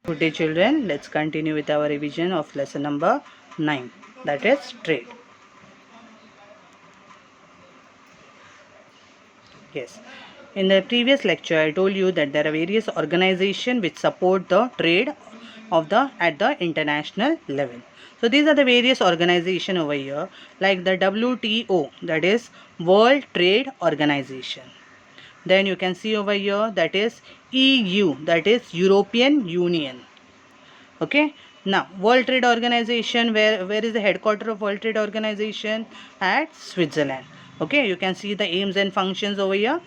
Good day children, let's continue with our revision of lesson number 9, that is trade. Yes, in the previous lecture I told you that there are various organizations which support the trade at the international level. So these are the various organizations over here, like the WTO, that is World Trade Organization. Then you can see over here, that is EU, that is European Union. Okay, now World Trade Organization, where is the headquarter of World Trade Organization? At Switzerland. Okay, you can see the aims and functions over here.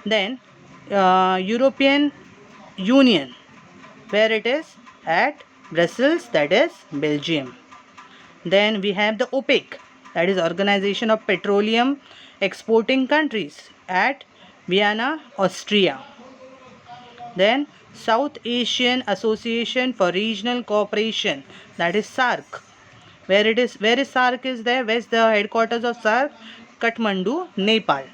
Then European Union, where it is? At Brussels, that is Belgium. Then we have the OPEC, that is Organization of Petroleum Exporting Countries, at Vienna, Austria. Then South Asian Association for Regional Cooperation, that is SAARC. Where is SAARC is there? Where is the headquarters of SAARC? Kathmandu, Nepal.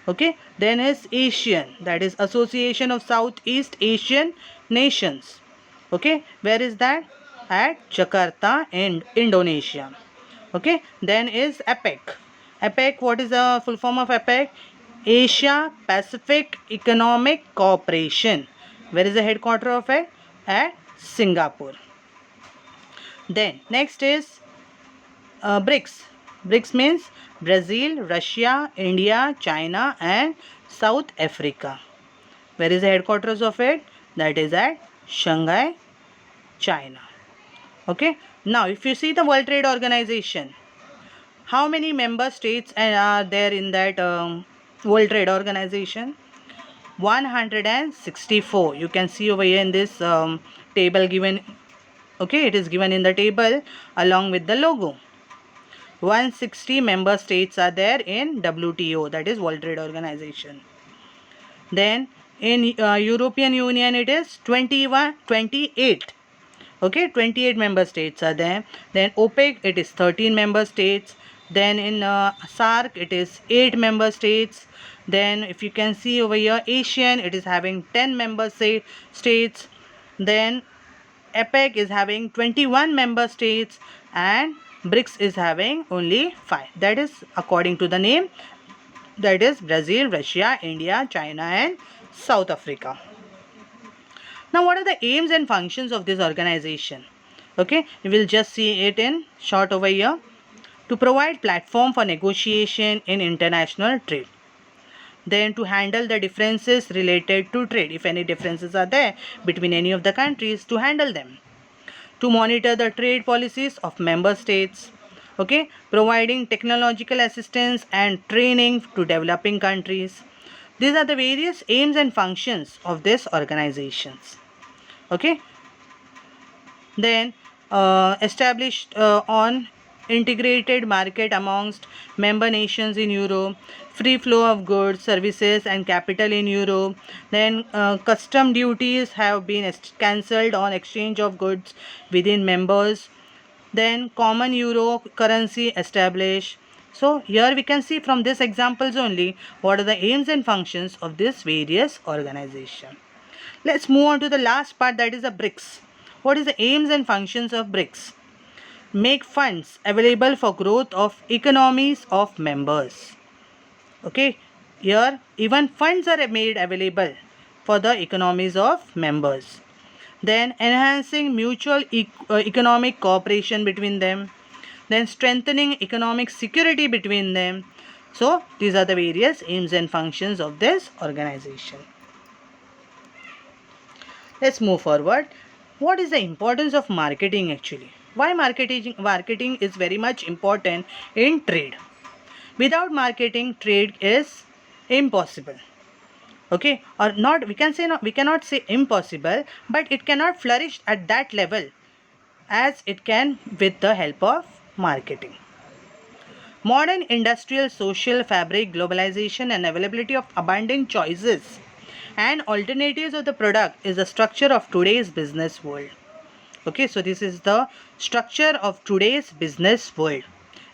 Okay. Then is ASEAN, that is Association of Southeast Asian Nations. Okay. Where is that? At Jakarta in Indonesia. Okay. Then is APEC. APEC, what is the full form of APEC? Asia Pacific Economic Cooperation. Where is the headquarter of it? At Singapore. Then next is BRICS. BRICS means Brazil, Russia, India, China and South Africa. Where is the headquarters of it? That is at Shanghai, China. Okay. Now if you see the World Trade Organization, how many member states are there in that World Trade Organization? 164. You can see over here in this table given. Okay, it is given in the table along with the logo. 160 member states are there in WTO, that is World Trade Organization. Then in European Union it is 28. Okay, 28 member states are there. Then OPEC, it is 13 member states. Then in SAARC it is 8 member states. Then if you can see over here, ASEAN, it is having 10 member states. Then APEC is having 21 member states and BRICS is having only 5. That is according to the name, that is Brazil, Russia, India, China and South Africa. Now what are the aims and functions of this organization? Okay, we will just see it in short over here. To provide platform for negotiation in international trade. Then to handle the differences related to trade. If any differences are there between any of the countries, to handle them. To monitor the trade policies of member states. Okay, providing technological assistance and training to developing countries. These are the various aims and functions of this organizations. Okay. Then established on integrated market amongst member nations in Europe, free flow of goods, services and capital in Europe. Then custom duties have been cancelled on exchange of goods within members. Then common euro currency established. So here we can see from these examples only what are the aims and functions of this various organization. Let's move on to the last part, that is the BRICS. What is the aims and functions of BRICS? Make funds available for growth of economies of members. Okay, here even funds are made available for the economies of members. Then enhancing mutual economic cooperation between them. Then strengthening economic security between them. So these are the various aims and functions of this organization. Let's move forward. What is the importance of marketing actually? Why marketing is very much important in trade? Without marketing, trade is impossible. Okay, or not, we cannot say impossible, but it cannot flourish at that level as it can with the help of marketing. Modern industrial social fabric, globalization and availability of abundant choices and alternatives of the product is the structure of today's business world. Okay, so this is the structure of today's business world,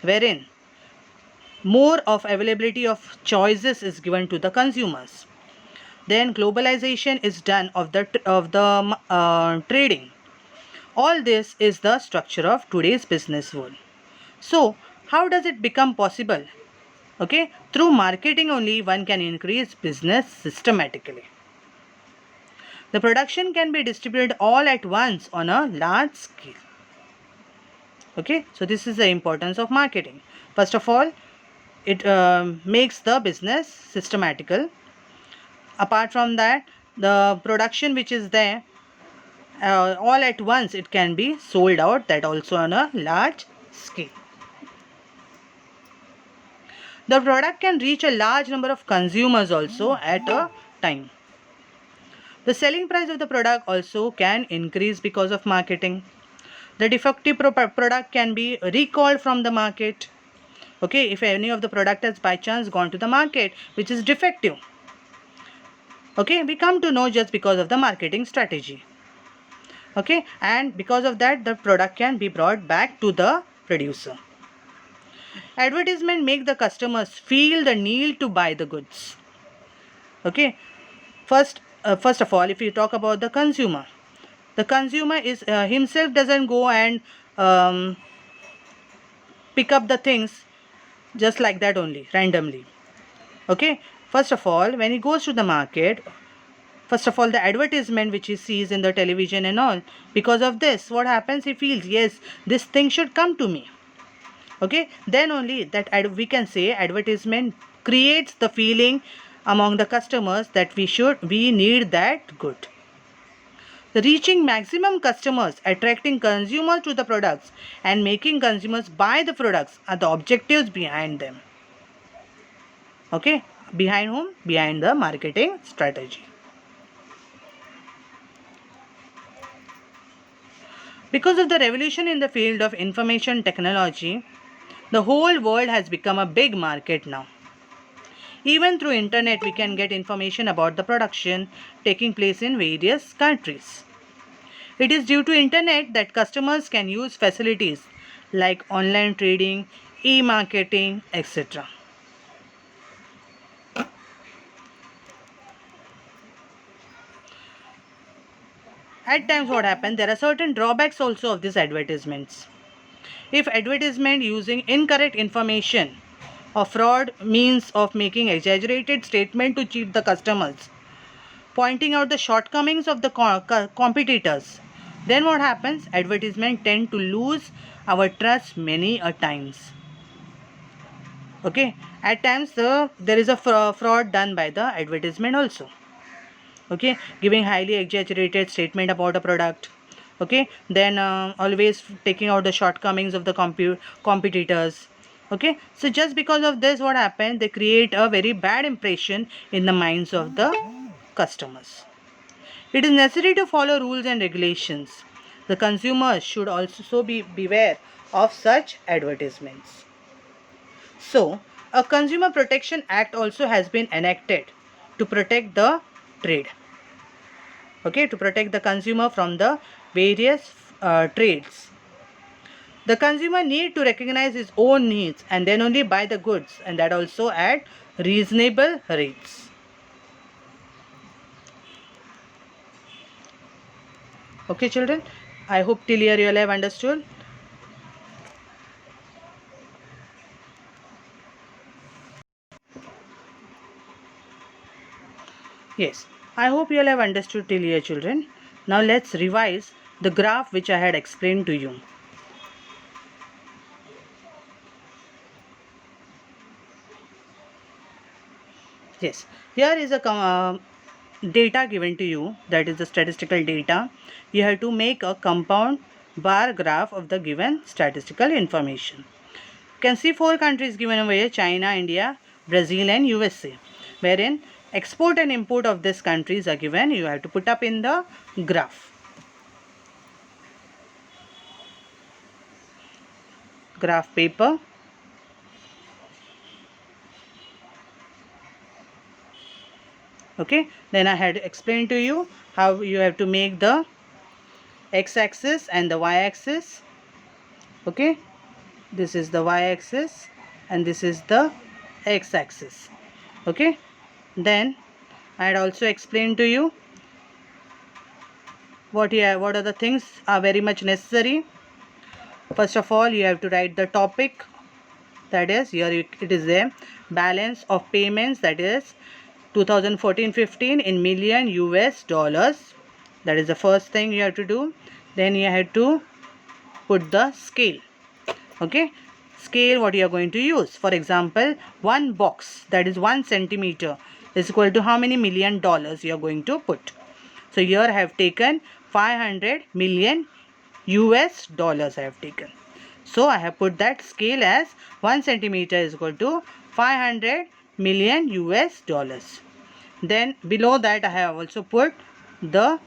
wherein more of availability of choices is given to the consumers. Then globalization is done of the trading. All this is the structure of today's business world. So how does it become possible? Okay, through marketing only one can increase business systematically. The production can be distributed all at once on a large scale. Okay, so this is the importance of marketing. First of all, it makes the business systematical. Apart from that, the production which is there, all at once it can be sold out, that also on a large scale. The product can reach a large number of consumers also at a time. The selling price of the product also can increase because of marketing. The defective product can be recalled from the market. Okay, if any of the product has by chance gone to the market which is defective, okay, we come to know just because of the marketing strategy. Okay, and because of that the product can be brought back to the producer. Advertisement make the customers feel the need to buy the goods. Okay, first of all, if you talk about the consumer is himself doesn't go and pick up the things just like that only randomly. Okay, first of all, when he goes to the market, first of all the advertisement which he sees in the television and all, because of this what happens, he feels yes, this thing should come to me. Okay, then only that we can say advertisement creates the feeling among the customers that we need that good. Reaching maximum customers, attracting consumers to the products and making consumers buy the products are the objectives behind them. Okay, behind whom? Behind the marketing strategy. Because of the revolution in the field of information technology, the whole world has become a big market now. Even through internet we can get information about the production taking place in various countries. It is due to internet that customers can use facilities like online trading, e-marketing, etc. At times what happens, there are certain drawbacks also of these advertisements. If advertisement using incorrect information or fraud means of making exaggerated statement to cheat the customers, pointing out the shortcomings of the competitors, then what happens, advertisement tend to lose our trust many a times. Okay, at times there is a fraud done by the advertisement also. Okay, giving highly exaggerated statement about a product. Okay, then always taking out the shortcomings of the competitors. Okay, so just because of this what happens, they create a very bad impression in the minds of the customers. It is necessary to follow rules and regulations. The consumers should also be beware of such advertisements. So a Consumer Protection Act also has been enacted to protect the trade. Okay, to protect the consumer from the various trades. The consumer need to recognize his own needs and then only buy the goods, and that also at reasonable rates. Okay children, I hope till here you all have understood. Yes, I hope you all have understood till here children. Now let's revise the graph which I had explained to you. Yes, here is a data given to you, that is the statistical data. You have to make a compound bar graph of the given statistical information. You can see 4 countries given over here: China, India, Brazil and USA, wherein export and import of these countries are given. You have to put up in the graph. Graph paper. Okay, then I had explained to you how you have to make the x-axis and the y-axis. Okay, this is the y-axis and this is the x-axis. Okay, then I had also explained to you what are the things are very much necessary. First of all, you have to write the topic, that is here it is there, balance of payments, that is 2014-15 in million US dollars. That is the first thing you have to do. Then you have to put the scale. Okay, scale what you are going to use. For example, one box, that is 1 centimeter, is equal to how many million dollars you are going to put. So here I have taken 500 million US dollars I have taken. So I have put that scale as 1 centimeter is equal to 500 million US dollars. Then below that I have also put the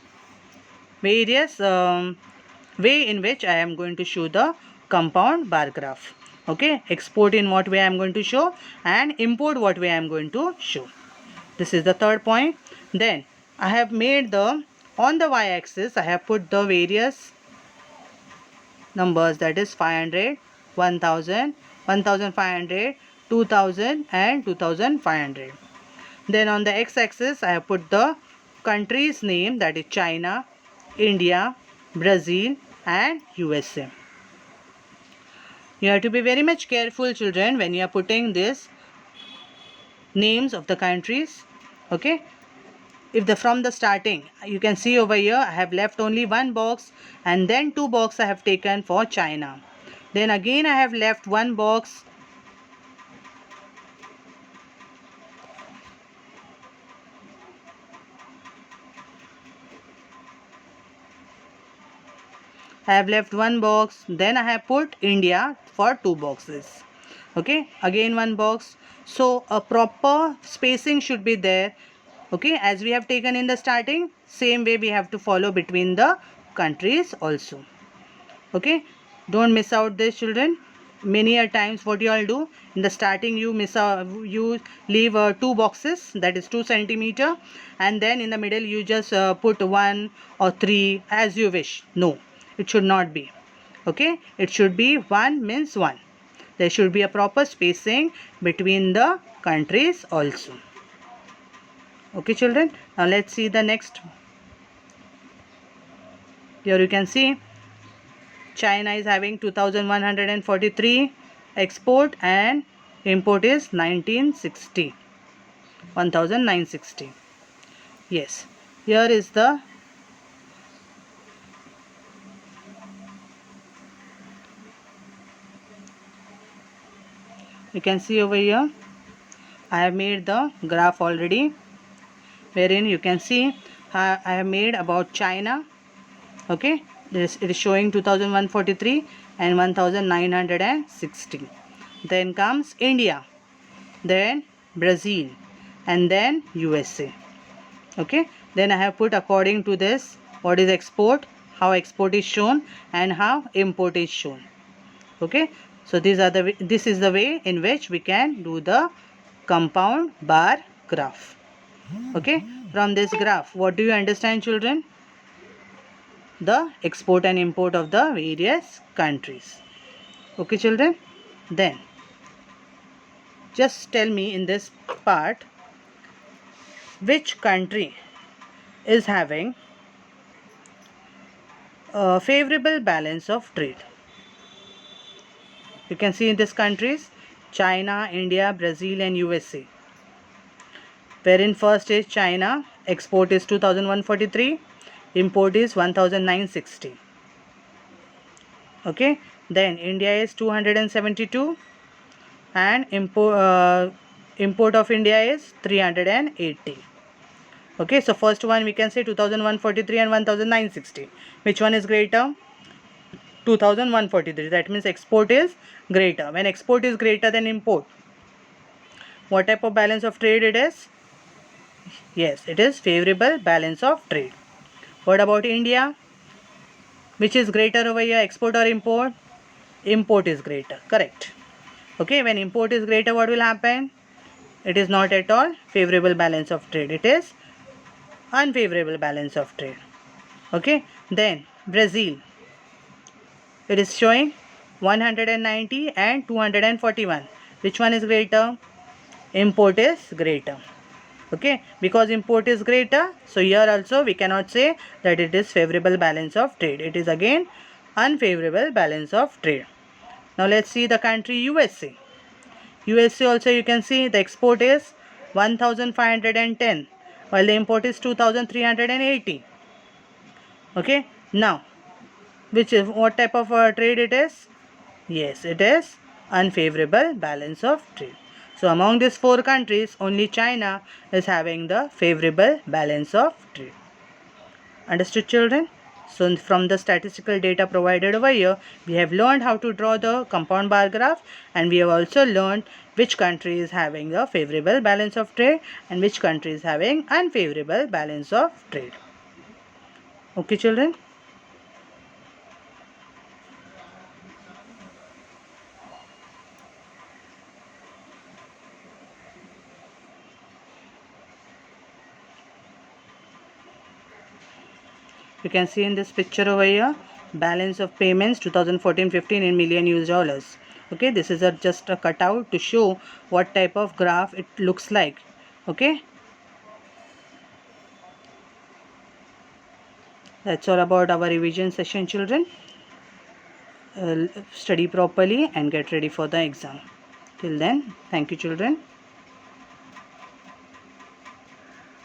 various way in which I am going to show the compound bar graph. Okay, export in what way I am going to show, and import what way I am going to show. This is the third point. Then I have made the, on the y-axis I have put the various numbers, that is 500, 1000, 1500, 2000 and 2500. Then on the x-axis I have put the country's name, that is China, India, Brazil and USA. You have to be very much careful, children, when you are putting these names of the countries. Okay, if from the starting you can see over here I have left only one box, and then two boxes I have taken for China. Then again I have left one box. I have left one box, then I have put India for two boxes. Okay, again one box. So a proper spacing should be there. Okay, as we have taken in the starting, same way we have to follow between the countries also. Okay, don't miss out this, children. Many a times what you all do in the starting, you miss out, you leave two boxes, that is 2 centimeter, and then in the middle you just put 1 or 3 as you wish. No, it should not be. Okay, it should be 1 means 1. There should be a proper spacing between the countries also. Okay, children, now let's see the next. Here you can see China is having 2143 export, and import is 1960. Yes, here is the you can see over here I have made the graph already, wherein you can see I have made about China. Okay, it is showing 2143 and 1960. Then comes India, then Brazil, and then USA. Okay, then I have put according to this what is export, how export is shown, and how import is shown. Okay, so this is the way in which we can do the compound bar graph. Okay, from this graph what do you understand, children? The export and import of the various countries. Okay, children, then just tell me in this part which country is having a favorable balance of trade. You can see in these countries China, India, Brazil and USA, wherein first is China, export is 2143, import is 1960. Okay, then India is 272 and import of India is 380. Okay, so first one we can say 2143 and 1960. Which one is greater? 2143. That means export is greater. When export is greater than import, what type of balance of trade it is? Yes, it is favorable balance of trade. What about India? Which is greater over here, export or import? Import is greater, correct. Okay, when import is greater, what will happen? It is not at all favorable balance of trade. It is unfavorable balance of trade. Okay, then Brazil. It is showing 190 and 241. Which one is greater? Import is greater. Okay, because import is greater, so here also we cannot say that it is favorable balance of trade. It is again unfavorable balance of trade. Now let's see the country USA. USA also you can see the export is 1510 while the import is 2380. Okay, now what type of trade it is? Yes, it is unfavorable balance of trade. So among these four countries, only China is having the favorable balance of trade. Understood, children? So from the statistical data provided over here, we have learned how to draw the compound bar graph, and we have also learned which country is having a favorable balance of trade and which country is having unfavorable balance of trade. Okay, children? You can see in this picture over here, balance of payments 2014-15 in million US dollars. Okay, this is just a cutout to show what type of graph it looks like. Okay, that's all about our revision session, children. Study properly and get ready for the exam. Till then, thank you, children.